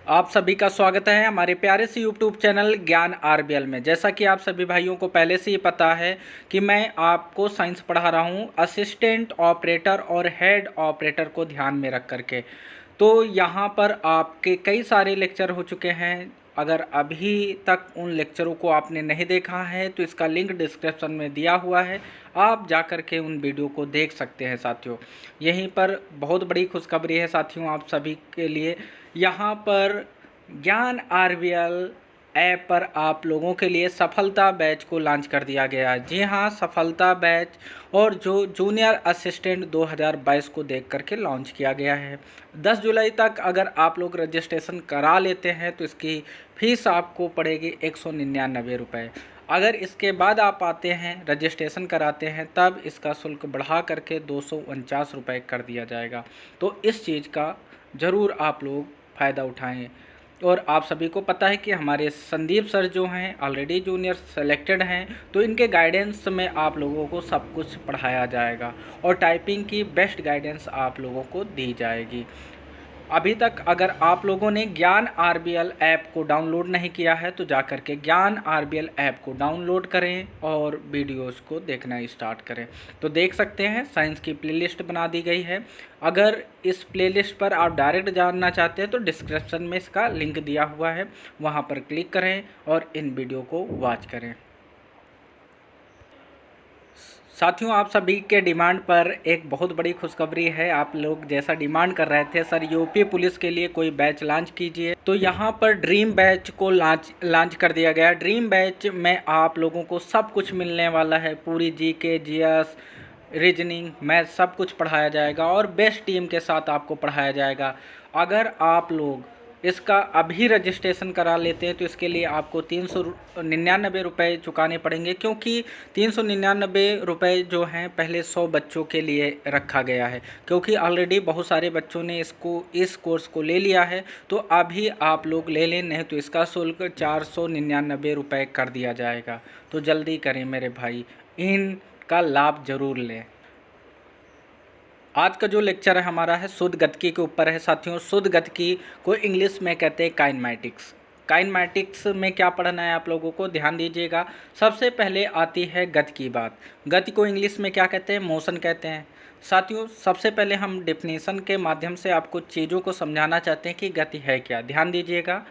आप सभी का स्वागत है हमारे प्यारे से यूट्यूब चैनल ज्ञान आरबीएल में। जैसा कि आप सभी भाइयों को पहले से ही पता है कि मैं आपको साइंस पढ़ा रहा हूं असिस्टेंट ऑपरेटर और हेड ऑपरेटर को ध्यान में रख करके। तो यहाँ पर आपके कई सारे लेक्चर हो चुके हैं। अगर अभी तक उन लेक्चरों को आपने नहीं देखा है तो इसका लिंक डिस्क्रिप्शन में दिया हुआ है, आप जा कर के उन वीडियो को देख सकते हैं साथियों। यहीं पर बहुत बड़ी खुशखबरी है साथियों आप सभी के लिए। यहाँ पर ज्ञान आरबीएल ऐप पर आप लोगों के लिए सफलता बैच को लॉन्च कर दिया गया है। जी हाँ, सफलता बैच और जो जूनियर असिस्टेंट 2022 को देख करके लॉन्च किया गया है। 10 जुलाई तक अगर आप लोग रजिस्ट्रेशन करा लेते हैं तो इसकी फ़ीस आपको पड़ेगी 199 रुपये। अगर इसके बाद आप आते हैं रजिस्ट्रेशन कराते हैं तब इसका शुल्क बढ़ा करके 249 रुपये कर दिया जाएगा। तो इस चीज़ का ज़रूर आप लोग फ़ायदा उठाएं। और आप सभी को पता है कि हमारे संदीप सर जो हैं ऑलरेडी जूनियर सेलेक्टेड हैं, तो इनके गाइडेंस में आप लोगों को सब कुछ पढ़ाया जाएगा और टाइपिंग की बेस्ट गाइडेंस आप लोगों को दी जाएगी। अभी तक अगर आप लोगों ने ज्ञान आरबीएल ऐप को डाउनलोड नहीं किया है तो जा कर के ज्ञान आरबीएल ऐप को डाउनलोड करें और वीडियोस को देखना स्टार्ट करें। तो देख सकते हैं साइंस की प्लेलिस्ट बना दी गई है। अगर इस प्लेलिस्ट पर आप डायरेक्ट जानना चाहते हैं तो डिस्क्रिप्शन में इसका लिंक दिया हुआ है, वहाँ पर क्लिक करें और इन वीडियो को वॉच करें। साथियों आप सभी के डिमांड पर एक बहुत बड़ी खुशखबरी है। आप लोग जैसा डिमांड कर रहे थे सर यूपी पुलिस के लिए कोई बैच लॉन्च कीजिए, तो यहाँ पर ड्रीम बैच को लॉन्च कर दिया गया। ड्रीम बैच में आप लोगों को सब कुछ मिलने वाला है, पूरी जीके जीएस रीजनिंग मैथ सब कुछ पढ़ाया जाएगा और बेस्ट टीम के साथ आपको पढ़ाया जाएगा। अगर आप लोग इसका अभी रजिस्ट्रेशन करा लेते हैं तो इसके लिए आपको 399 रुपये चुकाने पड़ेंगे, क्योंकि 399 रुपये जो हैं पहले 100 बच्चों के लिए रखा गया है, क्योंकि ऑलरेडी बहुत सारे बच्चों ने इस कोर्स को ले लिया है। तो अभी आप लोग ले लें, नहीं तो इसका शुल्क 499 रुपये कर दिया जाएगा। तो जल्दी करें मेरे भाई, इनका लाभ ज़रूर लें। आज का जो लेक्चर है हमारा है शुद्ध गतिकी के ऊपर है साथियों। शुद्ध गतिकी को इंग्लिश में कहते हैं काइनेमैटिक्स। काइनेमैटिक्स में क्या पढ़ना है आप लोगों को, ध्यान दीजिएगा। सबसे पहले आती है गति की बात। गति को इंग्लिश में क्या कहते हैं, मोशन कहते हैं साथियों। सबसे पहले हम डेफिनेशन के माध्यम से आपको चीज़ों को समझाना चाहते हैं कि गति है क्या। ध्यान दीजिएगा,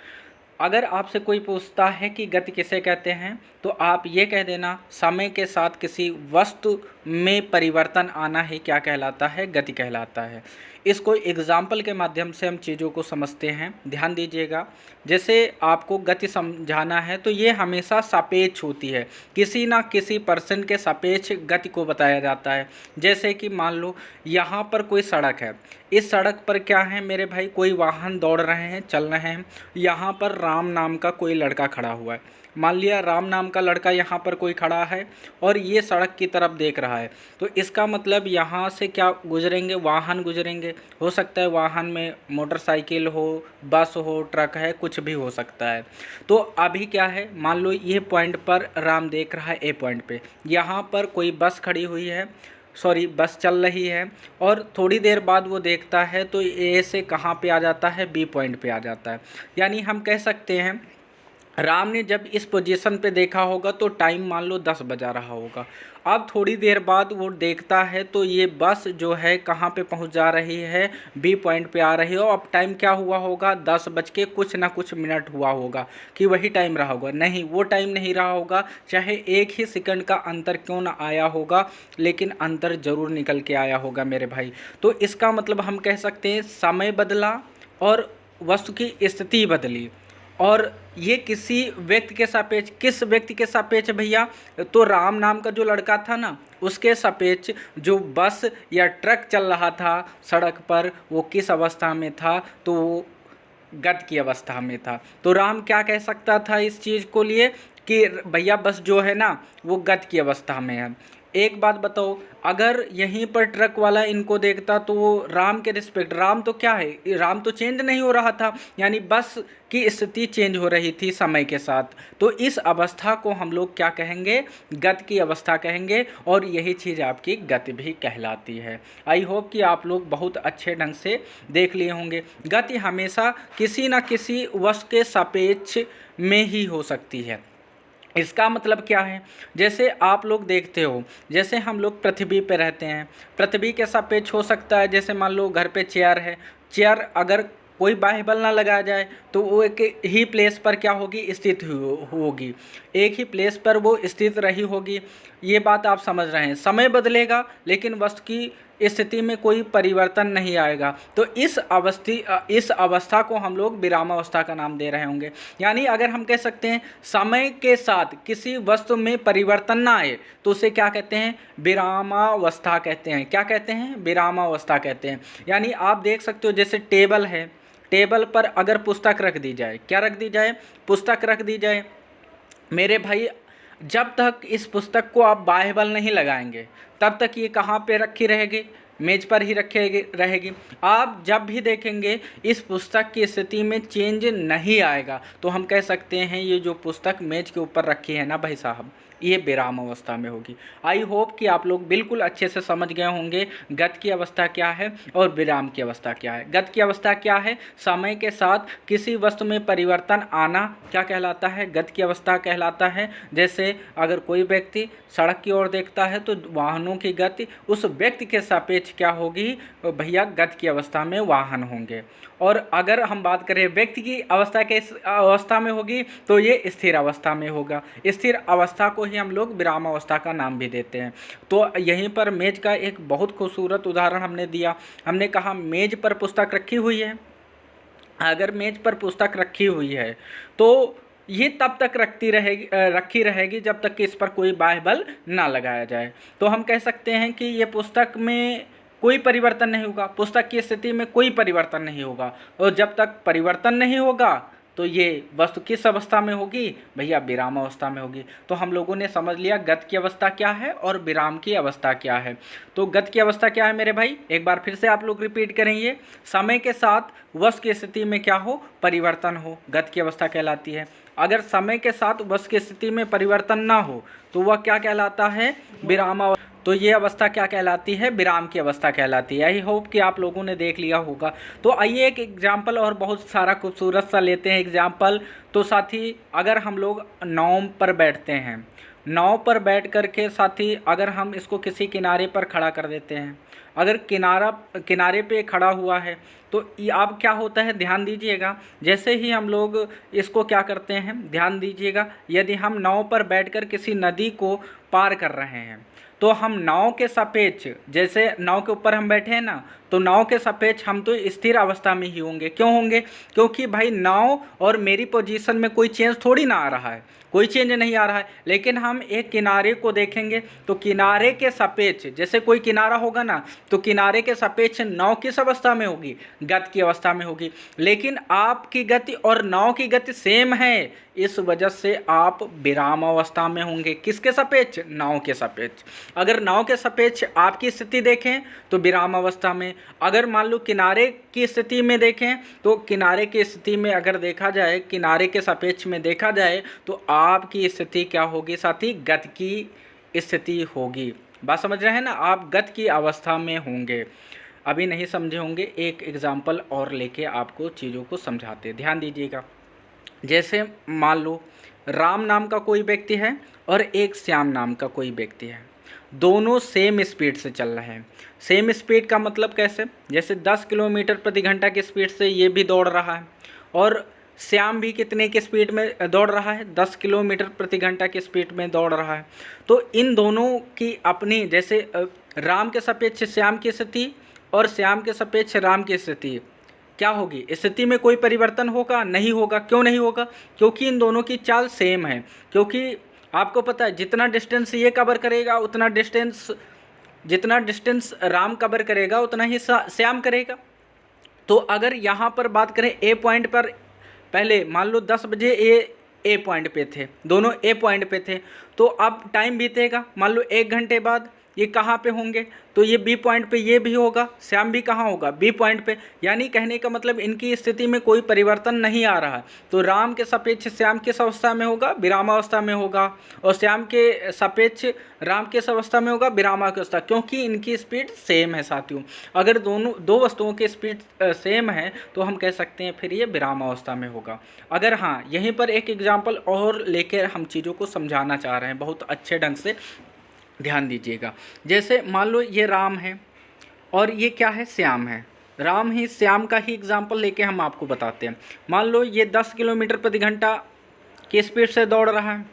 अगर आपसे कोई पूछता है कि गति किसे कहते हैं तो आप ये कह देना समय के साथ किसी वस्तु में परिवर्तन आना ही क्या कहलाता है, गति कहलाता है। इसको एग्जाम्पल के माध्यम से हम चीज़ों को समझते हैं। ध्यान दीजिएगा, जैसे आपको गति समझाना है तो ये हमेशा सापेक्ष होती है, किसी ना किसी पर्सन के सापेक्ष गति को बताया जाता है। जैसे कि मान लो यहाँ पर कोई सड़क है, इस सड़क पर क्या है मेरे भाई, कोई वाहन दौड़ रहे हैं, चल रहे हैं। यहाँ पर राम नाम का कोई लड़का खड़ा हुआ है। मान लिया राम नाम का लड़का यहाँ पर कोई खड़ा है और ये सड़क की तरफ देख रहा है, तो इसका मतलब यहाँ से क्या गुजरेंगे, वाहन गुजरेंगे। हो सकता है वाहन में मोटरसाइकिल हो, बस हो, ट्रक है, कुछ भी हो सकता है। तो अभी क्या है, मान लो ये पॉइंट पर राम देख रहा है, ए पॉइंट पे यहाँ पर कोई बस खड़ी हुई है, बस चल रही है, और थोड़ी देर बाद वो देखता है तो ए से कहाँ पे आ जाता है, बी पॉइंट पे आ जाता है। यानी हम कह सकते हैं राम ने जब इस पोजीशन पे देखा होगा तो टाइम मान लो 10 बजा रहा होगा। अब थोड़ी देर बाद वो देखता है तो ये बस जो है कहाँ पे पहुंच जा रही है, बी पॉइंट पे आ रही है। और अब टाइम क्या हुआ होगा, 10 बज के कुछ ना कुछ मिनट हुआ होगा कि वही टाइम रहा होगा। नहीं, वो टाइम नहीं रहा होगा, चाहे एक ही सेकंड का अंतर क्यों ना आया होगा, लेकिन अंतर ज़रूर निकल के आया होगा मेरे भाई। तो इसका मतलब हम कह सकते हैं समय बदला और वस्तु की स्थिति बदली, और ये किसी व्यक्ति के सापेक्ष। किस व्यक्ति के सापेक्ष भैया, तो राम नाम का जो लड़का था ना, उसके सापेक्ष जो बस या ट्रक चल रहा था सड़क पर, वो किस अवस्था में था, तो वो गति की अवस्था में था। तो राम क्या कह सकता था इस चीज़ को लिए कि भैया बस जो है ना वो गति की अवस्था में है। एक बात बताओ, अगर यहीं पर ट्रक वाला इनको देखता तो वो राम के रिस्पेक्ट, राम तो क्या है, राम तो चेंज नहीं हो रहा था, यानी बस की स्थिति चेंज हो रही थी समय के साथ। तो इस अवस्था को हम लोग क्या कहेंगे, गति की अवस्था कहेंगे, और यही चीज़ आपकी गति भी कहलाती है। आई होप कि आप लोग बहुत अच्छे ढंग से देख लिए होंगे। गति हमेशा किसी न किसी वस्तु के सापेक्ष में ही हो सकती है। इसका मतलब क्या है, जैसे आप लोग देखते हो, जैसे हम लोग पृथ्वी पे रहते हैं, पृथ्वी के सापेक्ष हो सकता है। जैसे मान लो घर पे चेयर है, चेयर अगर कोई बाह्य बल ना लगाया जाए तो वो एक ही प्लेस पर क्या होगी, स्थित होगी, एक ही प्लेस पर वो स्थित रही होगी। ये बात आप समझ रहे हैं। समय बदलेगा लेकिन वस्तु की स्थिति में कोई परिवर्तन नहीं आएगा। तो इस अवस्था को हम लोग विरामावस्था का नाम दे रहे होंगे। यानी अगर हम कह सकते हैं समय के साथ किसी वस्तु में परिवर्तन ना आए तो उसे क्या कहते हैं, विरामावस्था कहते हैं। क्या कहते हैं, विरामावस्था कहते हैं। यानी आप देख सकते हो, जैसे टेबल है, टेबल पर अगर पुस्तक रख दी जाए, क्या रख दी जाए, पुस्तक रख दी जाए, मेरे भाई जब तक इस पुस्तक को आप बाह्य बल नहीं लगाएंगे तब तक ये कहाँ पे रखी रहेगी, मेज पर ही रखेगी रहेगी। आप जब भी देखेंगे इस पुस्तक की स्थिति में चेंज नहीं आएगा तो हम कह सकते हैं ये जो पुस्तक मेज के ऊपर रखी है ना भाई साहब, ये विराम अवस्था में होगी। आई होप कि आप लोग बिल्कुल अच्छे से समझ गए होंगे गति की अवस्था क्या है और विराम की अवस्था क्या है। गति की अवस्था क्या है, समय के साथ किसी वस्तु में परिवर्तन आना क्या कहलाता है, गति की अवस्था कहलाता है। जैसे अगर कोई व्यक्ति सड़क की ओर देखता है तो वाहनों की गति उस व्यक्ति के सापेक्ष क्या होगी भैया, गति की अवस्था में वाहन होंगे। और अगर हम बात करें व्यक्ति की अवस्था के अवस्था में होगी तो ये स्थिर अवस्था में होगा। स्थिर अवस्था को ही हम लोग विरामावस्था का नाम भी देते हैं। तो यहीं पर मेज का एक बहुत खूबसूरत उदाहरण हमने दिया। हमने कहा मेज पर पुस्तक रखी हुई है, अगर मेज पर पुस्तक रखी हुई है तो ये तब तक रखी रहेगी जब तक कि इस पर कोई बाह्य बल ना लगाया जाए। तो हम कह सकते हैं कि ये पुस्तक में कोई परिवर्तन नहीं होगा, पुस्तक की स्थिति में कोई परिवर्तन नहीं होगा। और जब तक परिवर्तन नहीं होगा तो ये वस्तु किस अवस्था में होगी भैया, विराम अवस्था में होगी। तो हम लोगों ने समझ लिया गति की अवस्था क्या है और विराम की अवस्था क्या है। तो गति की अवस्था क्या है मेरे भाई, एक बार फिर से आप लोग रिपीट करेंगे, समय के साथ वस्तु की स्थिति में क्या हो, परिवर्तन हो, गति की अवस्था कहलाती है। अगर समय के साथ वस्तु की स्थिति में परिवर्तन ना हो तो वह क्या कहलाता है, विराम। तो ये अवस्था क्या कहलाती है, विराम की अवस्था कहलाती है। आई होप कि आप लोगों ने देख लिया होगा। तो आइए एक एग्जाम्पल और बहुत सारा खूबसूरत सा लेते हैं एग्जाम्पल। तो साथी अगर हम लोग नाव पर बैठते हैं, नाव पर बैठ कर के साथी अगर हम इसको किसी किनारे पर खड़ा कर देते हैं, अगर किनारे पे खड़ा हुआ है तो अब क्या होता है, ध्यान दीजिएगा। जैसे ही हम लोग इसको क्या करते हैं, ध्यान दीजिएगा, यदि हम नाव पर बैठकर किसी नदी को पार कर रहे हैं तो हम नाव के सापेक्ष, जैसे नाव के ऊपर हम बैठे हैं ना, तो नाव के सापेक्ष हम तो स्थिर अवस्था में ही होंगे। क्यों होंगे, क्योंकि भाई नाव और मेरी पोजीशन में कोई चेंज थोड़ी ना आ रहा है, कोई चेंज नहीं आ रहा है। लेकिन हम एक किनारे को देखेंगे तो किनारे के सापेक्ष, जैसे कोई किनारा होगा ना तो किनारे के सापेक्ष नाव किस अवस्था में होगी, गति की अवस्था में होगी। लेकिन आपकी गति और नाव की गति सेम है, इस वजह से आप विराम अवस्था में होंगे। किसके सापेक्ष, नाव के सापेक्ष। अगर नाव के सापेक्ष आपकी स्थिति देखें तो विराम अवस्था में, अगर मान लो किनारे की स्थिति में देखें तो किनारे की स्थिति में अगर देखा जाए, किनारे के सापेक्ष में देखा जाए तो आपकी स्थिति क्या होगी साथी, गति की स्थिति होगी। बात समझ रहे हैं ना, आप गति की अवस्था में होंगे। अभी नहीं समझे होंगे, एक एग्जाम्पल और लेके आपको चीज़ों को समझाते, ध्यान दीजिएगा। जैसे मान लो राम नाम का कोई व्यक्ति है और एक श्याम नाम का कोई व्यक्ति है, दोनों सेम स्पीड से चल रहे हैं। सेम स्पीड का मतलब कैसे, जैसे 10 किलोमीटर प्रति घंटा की स्पीड से ये भी दौड़ रहा है और श्याम भी कितने की स्पीड में दौड़ रहा है, 10 किलोमीटर प्रति घंटा की स्पीड में दौड़ रहा है। तो इन दोनों की अपनी, जैसे राम के सापेक्ष श्याम की स्थिति और श्याम के सापेक्ष राम की स्थिति क्या होगी, स्थिति में कोई परिवर्तन होगा, नहीं होगा। क्यों नहीं होगा, क्योंकि इन दोनों की चाल सेम है। क्योंकि आपको पता है जितना डिस्टेंस ये कवर करेगा उतना डिस्टेंस, जितना डिस्टेंस राम कवर करेगा उतना ही श्याम करेगा। तो अगर यहाँ पर बात करें ए पॉइंट पर, पहले मान लो 10 बजे ए पॉइंट पे थे, दोनों ए पॉइंट पे थे। तो अब टाइम बीतेगा, मान लो 1 घंटे बाद ये कहाँ पे होंगे, तो ये बी पॉइंट पे ये भी होगा, श्याम भी कहाँ होगा, बी पॉइंट पे। यानी कहने का मतलब इनकी स्थिति में कोई परिवर्तन नहीं आ रहा। तो राम के सापेक्ष श्याम किस अवस्था में होगा, विरामावस्था में होगा, और श्याम के सापेक्ष राम किस अवस्था में होगा, विरामावस्था, क्योंकि इनकी स्पीड सेम है साथियों। अगर दोनों दो वस्तुओं की स्पीड सेम है तो हम कह सकते हैं फिर ये विरामावस्था में होगा। अगर हाँ, यहीं पर एक एग्जाम्पल और लेकर हम चीज़ों को समझाना चाह रहे हैं, बहुत अच्छे ढंग से ध्यान दीजिएगा। जैसे मान लो ये राम है और ये क्या है, श्याम है। राम ही श्याम का ही एग्जाम्पल लेके हम आपको बताते हैं। मान लो ये 10 किलोमीटर प्रति घंटा की स्पीड से दौड़ रहा है,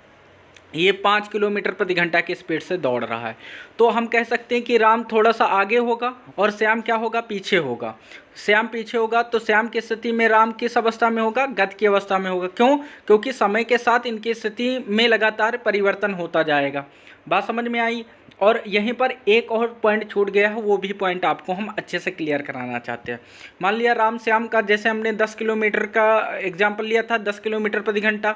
ये 5 किलोमीटर प्रति घंटा की स्पीड से दौड़ रहा है। तो हम कह सकते हैं कि राम थोड़ा सा आगे होगा और श्याम क्या होगा, पीछे होगा। श्याम पीछे होगा तो श्याम की स्थिति में राम किस अवस्था में होगा, गति की अवस्था में होगा। क्यों? क्योंकि समय के साथ इनकी स्थिति में लगातार परिवर्तन होता जाएगा। बात समझ में आई। और यहीं पर एक और पॉइंट छूट गया है, वो भी पॉइंट आपको हम अच्छे से क्लियर कराना चाहते हैं। मान लिया राम श्याम का, जैसे हमने 10 किलोमीटर का एग्जाम्पल लिया था, 10 किलोमीटर प्रति घंटा।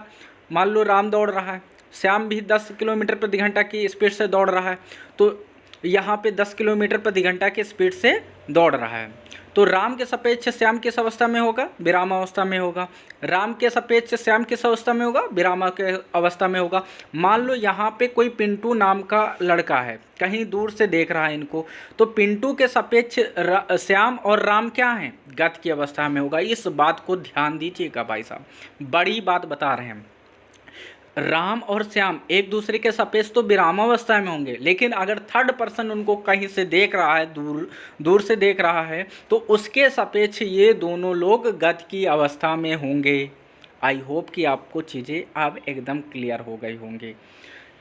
मान लो राम दौड़ रहा है, श्याम भी 10 किलोमीटर प्रति घंटा की स्पीड से दौड़ रहा है। तो यहाँ पे 10 किलोमीटर प्रति घंटा की स्पीड से दौड़ रहा है। तो राम के सापेक्ष श्याम किस अवस्था में होगा, विरामावस्था में होगा। राम के सापेक्ष श्याम किस अवस्था में होगा, विरामा के अवस्था में होगा। मान लो यहाँ पे कोई पिंटू नाम का लड़का है, कहीं दूर से देख रहा है इनको, तो पिंटू के सापेक्ष श्याम और राम क्या हैं, गति की अवस्था में होगा। इस बात को ध्यान दीजिएगा भाई साहब, बड़ी बात बता रहे हैं। राम और श्याम एक दूसरे के सापेक्ष तो विरामावस्था में होंगे, लेकिन अगर थर्ड पर्सन उनको कहीं से देख रहा है, दूर से देख रहा है, तो उसके सापेक्ष ये दोनों लोग गति की अवस्था में होंगे। आई होप कि आपको चीज़ें अब एकदम क्लियर हो गई होंगी।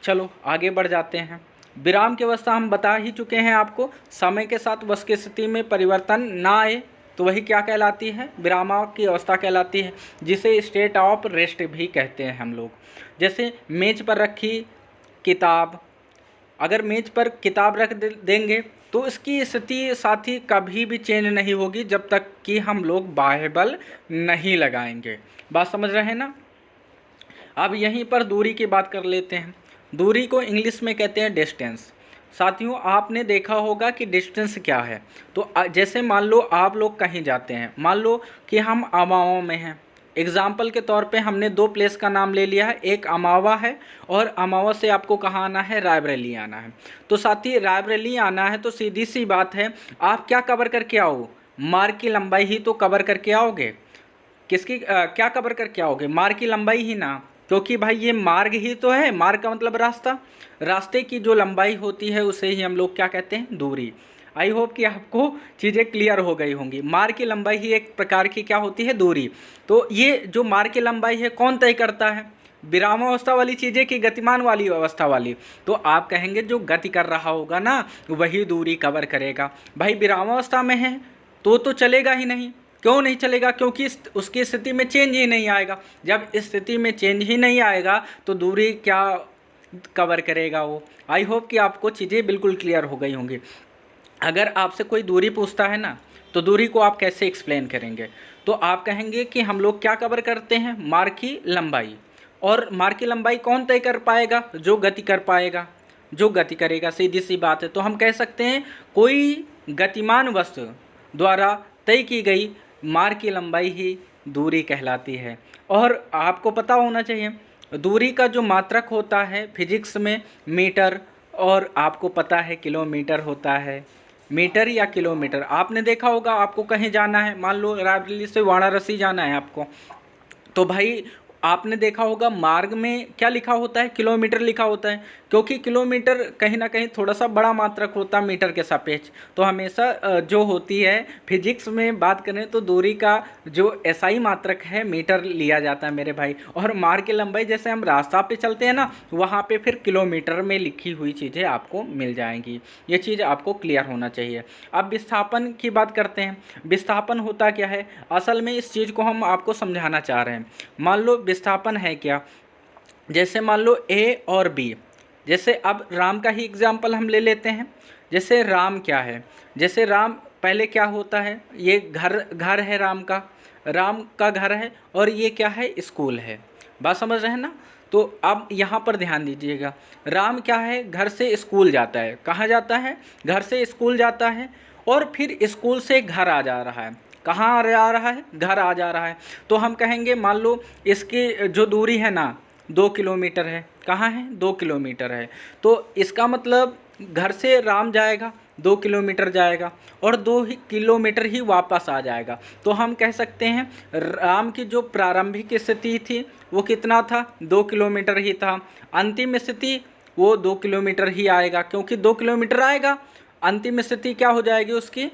चलो आगे बढ़ जाते हैं। विराम की अवस्था हम बता ही चुके हैं आपको, समय के साथ वस्तु की स्थिति में परिवर्तन ना आए तो वही क्या कहलाती है, विरामा की अवस्था कहलाती है, जिसे स्टेट ऑफ रेस्ट भी कहते हैं हम लोग। जैसे मेज पर रखी किताब, अगर मेज पर किताब रख देंगे तो इसकी स्थिति साथी कभी भी चेंज नहीं होगी जब तक कि हम लोग बाह्य बल नहीं लगाएंगे। बात समझ रहे हैं ना। अब यहीं पर दूरी की बात कर लेते हैं। दूरी को इंग्लिश में कहते हैं डिस्टेंस। साथियों आपने देखा होगा कि डिस्टेंस क्या है। तो जैसे मान लो आप लोग कहीं जाते हैं, मान लो कि हम अमावा में हैं। एग्जाम्पल के तौर पे हमने 2 प्लेस का नाम ले लिया है, एक अमावा है और अमावा से आपको कहाँ आना है, रायबरेली आना है। तो साथी रायबरेली आना है तो सीधी सी बात है, आप क्या कवर करके आओ, मार्ग की लंबाई ही तो कवर करके आओगे। किसकी क्या कवर करके आओगे, मार्ग की लंबाई ही ना, क्योंकि भाई ये मार्ग ही तो है। मार्ग का मतलब रास्ता, रास्ते की जो लंबाई होती है उसे ही हम लोग क्या कहते हैं, दूरी। आई होप कि आपको चीज़ें क्लियर हो गई होंगी। मार्ग की लंबाई ही एक प्रकार की क्या होती है, दूरी। तो ये जो मार्ग की लंबाई है कौन तय करता है, विरामावस्था वाली चीज़ें कि गतिमान वाली अवस्था वाली। तो आप कहेंगे जो गति कर रहा होगा ना वही दूरी कवर करेगा। भाई विरामावस्था में है तो चलेगा ही नहीं। क्यों नहीं चलेगा, क्योंकि उसकी स्थिति में चेंज ही नहीं आएगा। जब इस स्थिति में चेंज ही नहीं आएगा तो दूरी क्या कवर करेगा वो। आई होप कि आपको चीज़ें बिल्कुल क्लियर हो गई होंगी। अगर आपसे कोई दूरी पूछता है ना तो दूरी को आप कैसे एक्सप्लेन करेंगे, तो आप कहेंगे कि हम लोग क्या कवर करते हैं, मार्ग की लंबाई। और मार्ग की लंबाई कौन तय कर पाएगा, जो गति कर पाएगा, जो गति करेगा, सीधी सी बात है। तो हम कह सकते हैं कोई गतिमान वस्तु द्वारा तय की गई मार्ग की लंबाई ही दूरी कहलाती है। और आपको पता होना चाहिए दूरी का जो मात्रक होता है फिजिक्स में मीटर, और आपको पता है किलोमीटर होता है। मीटर या किलोमीटर आपने देखा होगा, आपको कहीं जाना है, मान लो रायबरेली से वाराणसी जाना है आपको, तो भाई आपने देखा होगा मार्ग में क्या लिखा होता है, किलोमीटर लिखा होता है, क्योंकि किलोमीटर कहीं ना कहीं थोड़ा सा बड़ा मात्रक होता है मीटर के सापेक्ष। तो हमेशा जो होती है फिजिक्स में बात करें तो दूरी का जो एसआई मात्रक है मीटर लिया जाता है मेरे भाई। और मार्ग की लंबाई जैसे हम रास्ता पे चलते हैं ना, वहाँ पे फिर किलोमीटर में लिखी हुई चीज़ें आपको मिल जाएंगी। ये चीज़ आपको क्लियर होना चाहिए। अब विस्थापन की बात करते हैं। विस्थापन होता क्या है, असल में इस चीज़ को हम आपको समझाना चाह रहे हैं। मान लो विस्थापन है क्या, जैसे मान लो ए और बी, जैसे अब राम का ही एग्जाम्पल हम ले लेते हैं। जैसे राम क्या है, जैसे राम पहले क्या होता है, ये घर है राम का। राम का घर है और ये क्या है, स्कूल है। बात समझ रहे हैं ना। तो अब यहाँ पर ध्यान दीजिएगा, राम क्या है, घर से स्कूल जाता है। कहाँ जाता है, घर से स्कूल जाता है और फिर स्कूल से घर आ जा रहा है। कहाँ आ जा रहा है, घर आ जा रहा है। तो हम कहेंगे मान लो इसकी जो दूरी है ना 2 किलोमीटर है। कहाँ है, 2 किलोमीटर है। तो इसका मतलब घर से राम जाएगा 2 किलोमीटर जाएगा और 2 ही किलोमीटर ही वापस आ जाएगा। तो हम कह सकते हैं राम की जो प्रारंभिक स्थिति थी वो कितना था, 2 किलोमीटर ही था। अंतिम स्थिति वो 2 किलोमीटर ही आएगा, क्योंकि 2 किलोमीटर आएगा। अंतिम स्थिति क्या हो जाएगी उसकी,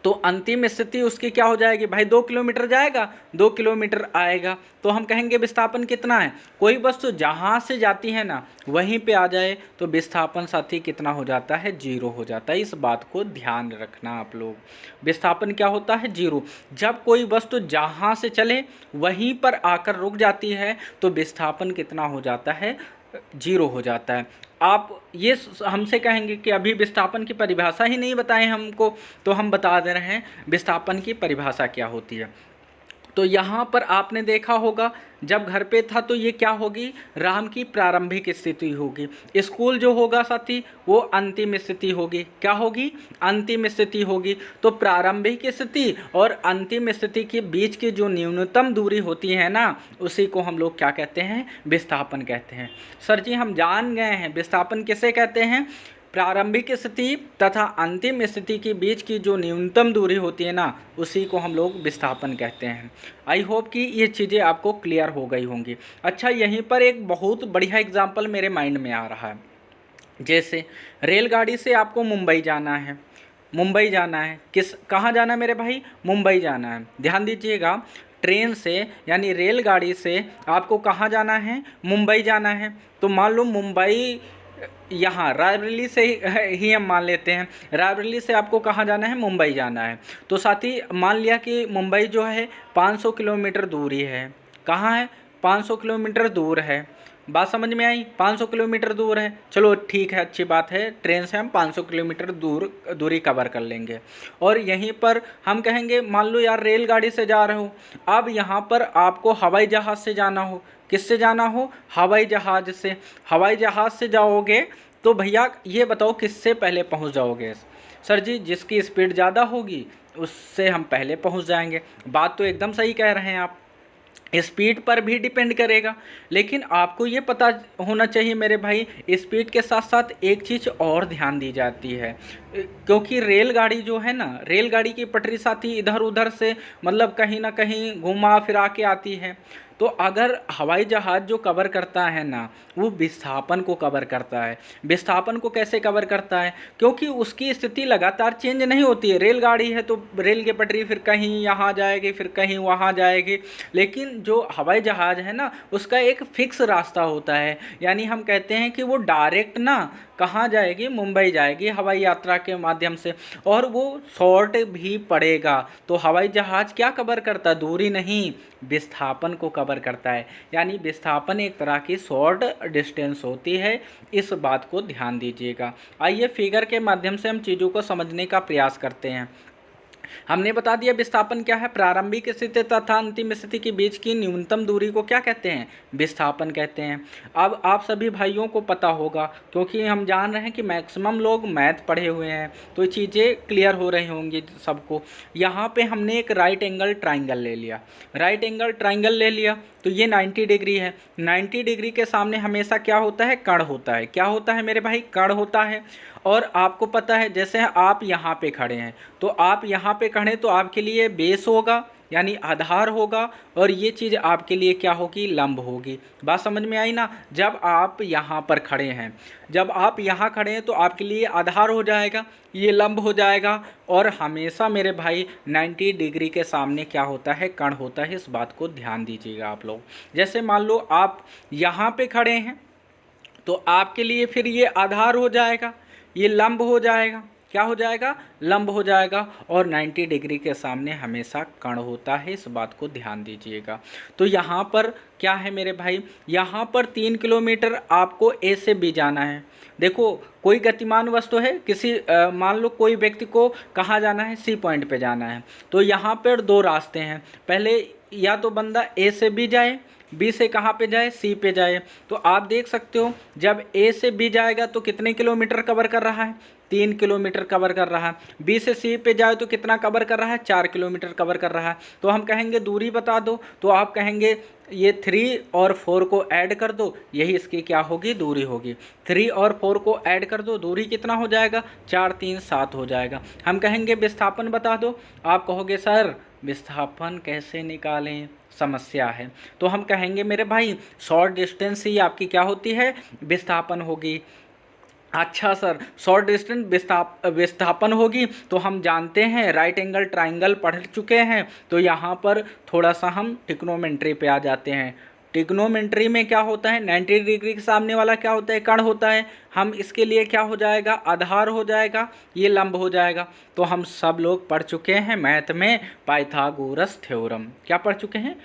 तो अंतिम स्थिति उसकी क्या हो जाएगी भाई, 2 किलोमीटर जाएगा, 2 किलोमीटर आएगा। तो हम कहेंगे विस्थापन कितना है, कोई वस्तु जहाँ से जाती है ना वहीं पे आ जाए तो विस्थापन साथी कितना हो जाता है, 0 हो जाता है। इस बात को ध्यान रखना आप लोग। विस्थापन क्या होता है, 0। जब कोई वस्तु जहाँ से चले वहीं पर आकर रुक जाती है तो विस्थापन कितना हो जाता है, 0 हो जाता है। आप ये हमसे कहेंगे कि अभी विस्थापन की परिभाषा ही नहीं बताएं हमको, तो हम बता दे रहे हैं विस्थापन की परिभाषा क्या होती है। तो यहाँ पर आपने देखा होगा जब घर पे था तो ये क्या होगी, राम की प्रारंभिक स्थिति होगी। स्कूल जो होगा साथी वो अंतिम स्थिति होगी। क्या होगी, अंतिम स्थिति होगी। तो प्रारंभिक स्थिति और अंतिम स्थिति के बीच की जो न्यूनतम दूरी होती है ना उसी को हम लोग क्या कहते हैं, विस्थापन कहते हैं। सर जी हम जान गए हैं विस्थापन किसे कहते हैं, प्रारंभिक स्थिति तथा अंतिम स्थिति के बीच की जो न्यूनतम दूरी होती है ना उसी को हम लोग विस्थापन कहते हैं। आई होप कि ये चीज़ें आपको क्लियर हो गई होंगी। अच्छा यहीं पर एक बहुत बढ़िया एग्जांपल मेरे माइंड में आ रहा है। जैसे रेलगाड़ी से आपको मुंबई जाना है, मुंबई जाना है, कहाँ जाना है मेरे भाई, मुंबई जाना है। ध्यान दीजिएगा, ट्रेन से यानी रेलगाड़ी से आपको कहाँ जाना है, मुंबई जाना है। तो मान लो मुंबई यहाँ रायबरेली से ही हम मान लेते हैं, रायबरेली से आपको कहाँ जाना है, मुंबई जाना है। तो साथ ही मान लिया कि मुंबई जो है 500 किलोमीटर दूरी है। कहाँ है, 500 किलोमीटर दूर है। बात समझ में आई, 500 किलोमीटर दूर है। चलो ठीक है, अच्छी बात है, ट्रेन से हम 500 किलोमीटर दूरी कवर कर लेंगे। और यहीं पर हम कहेंगे मान लो यार रेलगाड़ी से जा रहे हो, अब यहाँ पर आपको हवाई जहाज़ से जाना हो। किससे जाना हो, हवाई जहाज़ से। हवाई जहाज़ से जाओगे तो भैया ये बताओ किससे पहले पहुँच जाओगे। सर जी जिसकी स्पीड ज़्यादा होगी उससे हम पहले पहुँच जाएंगे। बात तो एकदम सही कह रहे हैं आप, स्पीड पर भी डिपेंड करेगा। लेकिन आपको ये पता होना चाहिए मेरे भाई, स्पीड के साथ साथ एक चीज़ और ध्यान दी जाती है, क्योंकि रेलगाड़ी जो है ना, रेलगाड़ी की पटरी साथी इधर उधर से मतलब कहीं ना कहीं घुमा फिरा के आती है। तो अगर हवाई जहाज़ जो कवर करता है ना वो विस्थापन को कवर करता है। विस्थापन को कैसे कवर करता है, क्योंकि उसकी स्थिति लगातार चेंज नहीं होती है। रेलगाड़ी है तो रेल की पटरी फिर कहीं यहाँ जाएगी फिर कहीं वहाँ जाएगी, लेकिन जो हवाई जहाज़ है ना उसका एक फिक्स रास्ता होता है। यानी हम कहते हैं कि वो डायरेक्ट ना कहाँ जाएगी, मुंबई जाएगी हवाई यात्रा के माध्यम से, और वो शॉर्ट भी पड़ेगा। तो हवाई जहाज़ क्या कवर करता है, दूरी नहीं, विस्थापन को कवर करता है। यानी विस्थापन एक तरह की शॉर्ट डिस्टेंस होती है, इस बात को ध्यान दीजिएगा। आइए फिगर के माध्यम से हम चीज़ों को समझने का प्रयास करते हैं। हमने बता दिया विस्थापन क्या है, प्रारंभिक स्थिति तथा अंतिम स्थिति के बीच की न्यूनतम दूरी को क्या कहते हैं, विस्थापन कहते हैं। अब आप सभी भाइयों को पता होगा, क्योंकि हम जान रहे हैं कि मैक्सिमम लोग मैथ पढ़े हुए हैं, तो चीज़ें क्लियर हो रही होंगी सबको। यहाँ पे हमने एक राइट एंगल ट्राइंगल ले लिया, राइट एंगल ट्राइंगल ले लिया तो ये 90 डिग्री है। 90 डिग्री के सामने हमेशा क्या होता है, कर्ण होता है। क्या होता है मेरे भाई, कर्ण होता है। और आपको पता है जैसे आप यहाँ पे खड़े हैं तो आप यहाँ पे खड़े तो आपके लिए बेस होगा यानी आधार होगा, और ये चीज़ आपके लिए क्या होगी, लंब होगी। बात समझ में आई ना। जब आप यहाँ पर खड़े हैं, जब आप यहाँ खड़े हैं तो आपके लिए आधार हो जाएगा, ये लंब हो जाएगा। और हमेशा मेरे भाई 90 डिग्री के सामने क्या होता है, कर्ण होता है। इस बात को ध्यान दीजिएगा आप लोग। जैसे मान लो आप यहाँ पे खड़े हैं तो आपके लिए फिर ये आधार हो जाएगा, ये लंब हो जाएगा। क्या हो जाएगा, लंब हो जाएगा, और 90 डिग्री के सामने हमेशा कर्ण होता है, इस बात को ध्यान दीजिएगा। तो यहाँ पर क्या है मेरे भाई, यहाँ पर 3 किलोमीटर आपको ए से बी जाना है। देखो कोई गतिमान वस्तु है, किसी मान लो कोई व्यक्ति को कहाँ जाना है, सी पॉइंट पे जाना है, तो यहाँ पर दो रास्ते हैं, पहले या तो बंदा ए से बी जाए, बी से कहाँ पे जाए, सी पे जाए। तो आप देख सकते हो जब ए से बी जाएगा तो कितने किलोमीटर कवर कर रहा है, 3 किलोमीटर कवर कर रहा है। बी से सी पे जाए तो कितना कवर कर रहा है, 4 किलोमीटर कवर कर रहा है। तो हम कहेंगे दूरी बता दो, तो आप कहेंगे ये 3 और 4 को ऐड कर दो, यही इसकी क्या होगी, दूरी होगी। 3 और 4 को ऐड कर दो, दूरी कितना हो जाएगा, 4 3 7 हो जाएगा। हम कहेंगे विस्थापन बता दो, आप कहोगे सर विस्थापन कैसे निकालें, समस्या है। तो हम कहेंगे मेरे भाई शॉर्ट डिस्टेंस ही आपकी क्या होती है, विस्थापन होगी। अच्छा सर शॉर्ट डिस्टेंस विस्थापन होगी, तो हम जानते हैं राइट एंगल ट्राइंगल पढ़ चुके हैं, तो यहाँ पर थोड़ा सा हम ट्रिग्नोमेट्री पे आ जाते हैं। ट्रिग्नोमेट्री में क्या होता है, 90 डिग्री के सामने वाला क्या होता है, कर्ण होता है। हम इसके लिए क्या हो जाएगा, आधार हो जाएगा, ये लंब हो जाएगा। तो हम सब लोग पढ़ चुके हैं मैथ में पाइथागोरस थ्योरम, क्या पढ़ चुके हैं,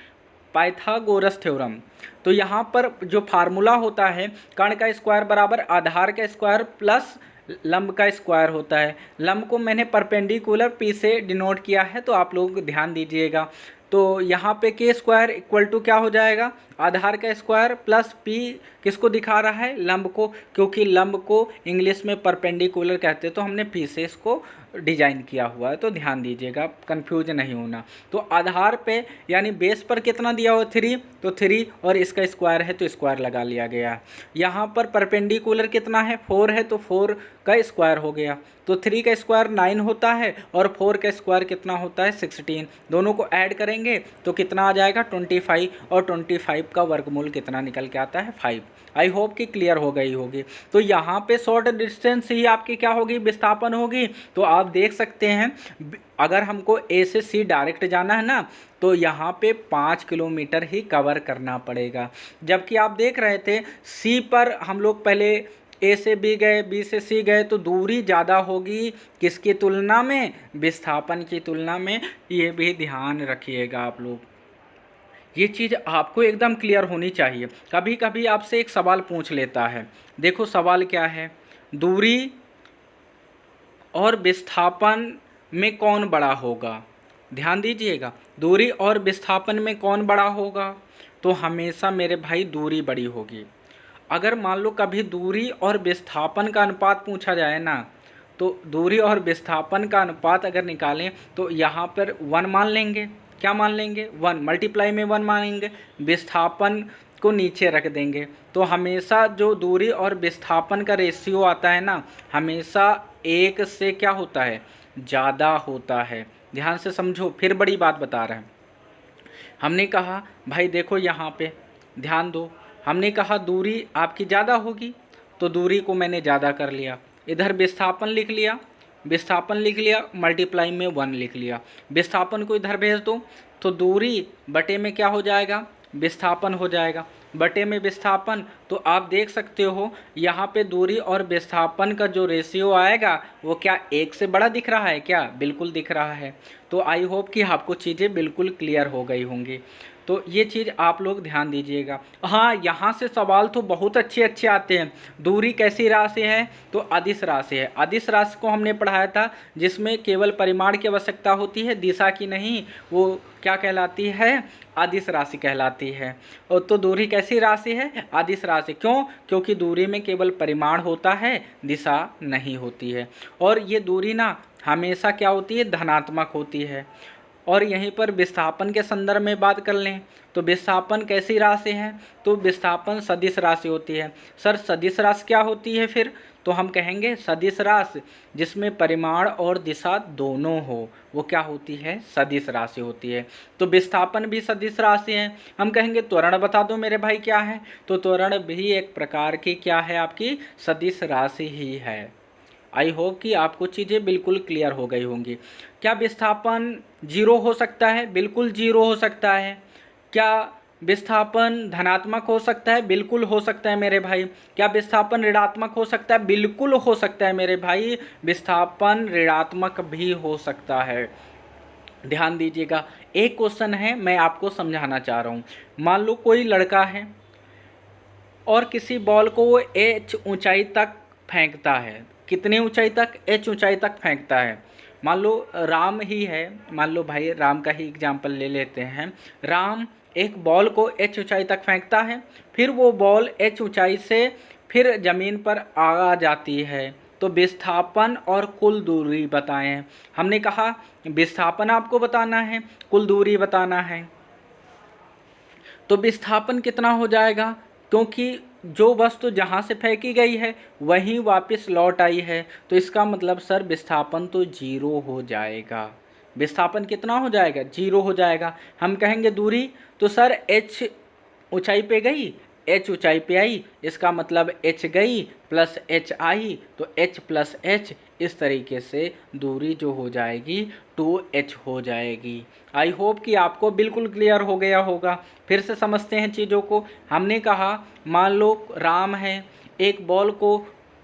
पाइथागोरस थ्योरम। तो यहाँ पर जो फार्मूला होता है, कर्ण का स्क्वायर बराबर आधार का स्क्वायर प्लस लंब का स्क्वायर होता है। लंब को मैंने परपेंडिकुलर पी से डिनोट किया है, तो आप लोग ध्यान दीजिएगा। तो यहाँ पे के स्क्वायर इक्वल टू क्या हो जाएगा, आधार का स्क्वायर प्लस पी किसको दिखा रहा है, लंब को, क्योंकि लंब को इंग्लिश में परपेंडिकुलर कहते हैं, तो हमने पी से इसको डिजाइन किया हुआ है, तो ध्यान दीजिएगा, कंफ्यूज नहीं होना। तो आधार पे यानी बेस पर कितना दिया हुआ 3, तो 3 और इसका स्क्वायर है तो स्क्वायर लगा लिया गया। यहाँ पर परपेंडिकुलर कितना है, 4 है, तो 4 का स्क्वायर हो गया। तो 3 का स्क्वायर 9 होता है और 4 का स्क्वायर कितना होता है, 16। दोनों को ऐड करेंगे तो कितना आ जाएगा, 25, और 25 का वर्गमूल कितना निकल के आता है, 5। आई होप कि क्लियर हो गई होगी। तो यहाँ पे शॉर्ट डिस्टेंस ही आपकी क्या होगी, विस्थापन होगी। तो आप देख सकते हैं अगर हमको ए से सी डायरेक्ट जाना है ना, तो यहाँ पे 5 किलोमीटर ही कवर करना पड़ेगा। जबकि आप देख रहे थे सी पर हम लोग पहले ए से बी गए, बी से सी गए, तो दूरी ज़्यादा होगी किसकी तुलना में, विस्थापन की तुलना में। ये भी ध्यान रखिएगा आप लोग, ये चीज़ आपको एकदम क्लियर होनी चाहिए। कभी कभी आपसे एक सवाल पूछ लेता है, देखो सवाल क्या है, दूरी और विस्थापन में कौन बड़ा होगा। ध्यान दीजिएगा, दूरी और विस्थापन में कौन बड़ा होगा, तो हमेशा मेरे भाई दूरी बड़ी होगी। अगर मान लो कभी दूरी और विस्थापन का अनुपात पूछा जाए ना, तो दूरी और विस्थापन का अनुपात अगर निकालें तो यहाँ पर 1 मान लेंगे, क्या मान लेंगे, 1 मल्टीप्लाई में 1 मानेंगे, विस्थापन को नीचे रख देंगे। तो हमेशा जो दूरी और विस्थापन का रेशियो आता है ना, हमेशा 1 से क्या होता है, ज़्यादा होता है। ध्यान से समझो, फिर बड़ी बात बता रहे हैं। हमने कहा भाई देखो यहाँ पे ध्यान दो, हमने कहा दूरी आपकी ज़्यादा होगी, तो दूरी को मैंने ज़्यादा कर लिया, इधर विस्थापन लिख लिया, विस्थापन लिख लिया, मल्टीप्लाई में 1 लिख लिया। विस्थापन को इधर भेज दो तो दूरी बटे में क्या हो जाएगा, विस्थापन हो जाएगा, बटे में विस्थापन। तो आप देख सकते हो यहाँ पे दूरी और विस्थापन का जो रेशियो आएगा वो क्या 1 से बड़ा दिख रहा है क्या, बिल्कुल दिख रहा है। तो आई होप कि आपको चीज़ें बिल्कुल क्लियर हो गई होंगी। तो ये चीज़ आप लोग ध्यान दीजिएगा। हाँ, यहाँ से सवाल तो बहुत अच्छे अच्छे आते हैं। दूरी कैसी राशि है, तो अदिश राशि है। अदिश राशि को हमने पढ़ाया था, जिसमें केवल परिमाण की आवश्यकता होती है, दिशा की नहीं। वो क्या कहलाती है, अदिश राशि कहलाती है। और तो दूरी कैसी राशि है, अदिश राशि। क्यों, क्योंकि दूरी में केवल परिमाण होता है, दिशा नहीं होती है। और ये दूरी ना हमेशा क्या होती है, धनात्मक होती है। और यहीं पर विस्थापन के संदर्भ में बात कर लें तो विस्थापन कैसी राशि है, तो विस्थापन सदिश राशि होती है। सर सदिश राशि क्या होती है फिर, तो हम कहेंगे सदिश राशि जिसमें परिमाण और दिशा दोनों हो, वो क्या होती है, सदिश राशि होती है। तो विस्थापन भी सदिश राशि है। हम कहेंगे त्वरण बता दो मेरे भाई क्या है, तो त्वरण भी एक प्रकार की क्या है, आपकी सदिश राशि ही है। आई होप कि आपको चीज़ें बिल्कुल क्लियर हो गई होंगी। क्या विस्थापन 0 हो सकता है, बिल्कुल 0 हो सकता है। क्या विस्थापन धनात्मक हो सकता है, बिल्कुल हो सकता है मेरे भाई। क्या विस्थापन ऋणात्मक हो सकता है? बिल्कुल हो सकता है मेरे भाई, विस्थापन ऋणात्मक भी हो सकता है। ध्यान दीजिएगा, एक क्वेश्चन है, मैं आपको समझाना चाह रहा हूँ। मान लो कोई लड़का है और किसी बॉल को वो एच ऊंचाई तक फेंकता है। कितनी ऊंचाई तक? एच ऊंचाई तक फेंकता है। मान लो राम ही है, मान लो भाई राम का ही एग्जाम्पल ले लेते हैं। राम एक बॉल को एच ऊंचाई तक फेंकता है, फिर वो बॉल एच ऊंचाई से फिर ज़मीन पर आ जाती है। तो विस्थापन और कुल दूरी बताएं। हमने कहा विस्थापन आपको बताना है, कुल दूरी बताना है। तो विस्थापन कितना हो जाएगा? क्योंकि जो वस्तु जहाँ से फेंकी गई है वहीं वापस लौट आई है, तो इसका मतलब सर विस्थापन तो जीरो हो जाएगा। विस्थापन कितना हो जाएगा? जीरो हो जाएगा। हम कहेंगे दूरी, तो सर एच ऊंचाई पे गई, एच ऊंचाई पे आई, इसका मतलब एच गई प्लस एच आई, तो एच प्लस एच, इस तरीके से दूरी जो हो जाएगी 2h हो जाएगी। आई होप कि आपको बिल्कुल क्लियर हो गया होगा। फिर से समझते हैं चीज़ों को। हमने कहा मान लो राम है, एक बॉल को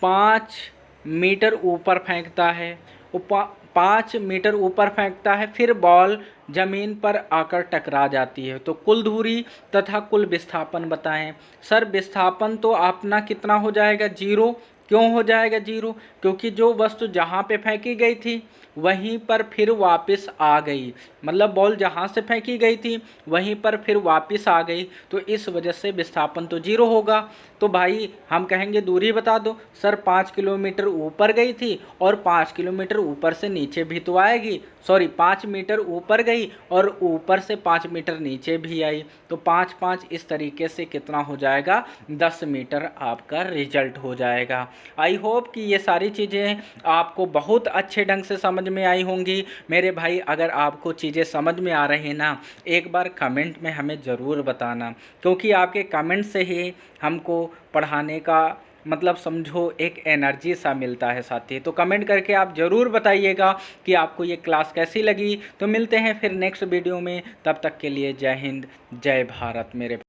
5 मीटर ऊपर फेंकता है, वो 5 मीटर ऊपर फेंकता है, फिर बॉल ज़मीन पर आकर टकरा जाती है। तो कुल दूरी तथा कुल विस्थापन बताएं। सर विस्थापन तो अपना कितना हो जाएगा? जीरो। क्यों हो जाएगा जीरो? क्योंकि जो वस्तु जहाँ पे फेंकी गई थी वहीं पर फिर वापस आ गई, मतलब बॉल जहाँ से फेंकी गई थी वहीं पर फिर वापस आ गई, तो इस वजह से विस्थापन तो जीरो होगा। तो भाई हम कहेंगे दूरी बता दो। सर 5 किलोमीटर ऊपर गई थी और 5 किलोमीटर ऊपर से नीचे भी तो आएगी, सॉरी 5 मीटर ऊपर गई और ऊपर से 5 मीटर नीचे भी आई, तो 5 5 इस तरीके से कितना हो जाएगा? 10 मीटर आपका रिजल्ट हो जाएगा। आई होप कि ये सारी चीज़ें आपको बहुत अच्छे ढंग से समझ में आई होंगी मेरे भाई। अगर आपको चीज़ें समझ में आ रही ना, एक बार कमेंट में हमें ज़रूर बताना, क्योंकि आपके कमेंट से ही हमको पढ़ाने का मतलब समझो एक एनर्जी सा मिलता है साथी। तो कमेंट करके आप ज़रूर बताइएगा कि आपको ये क्लास कैसी लगी। तो मिलते हैं फिर नेक्स्ट वीडियो में, तब तक के लिए जय हिंद जय भारत मेरे।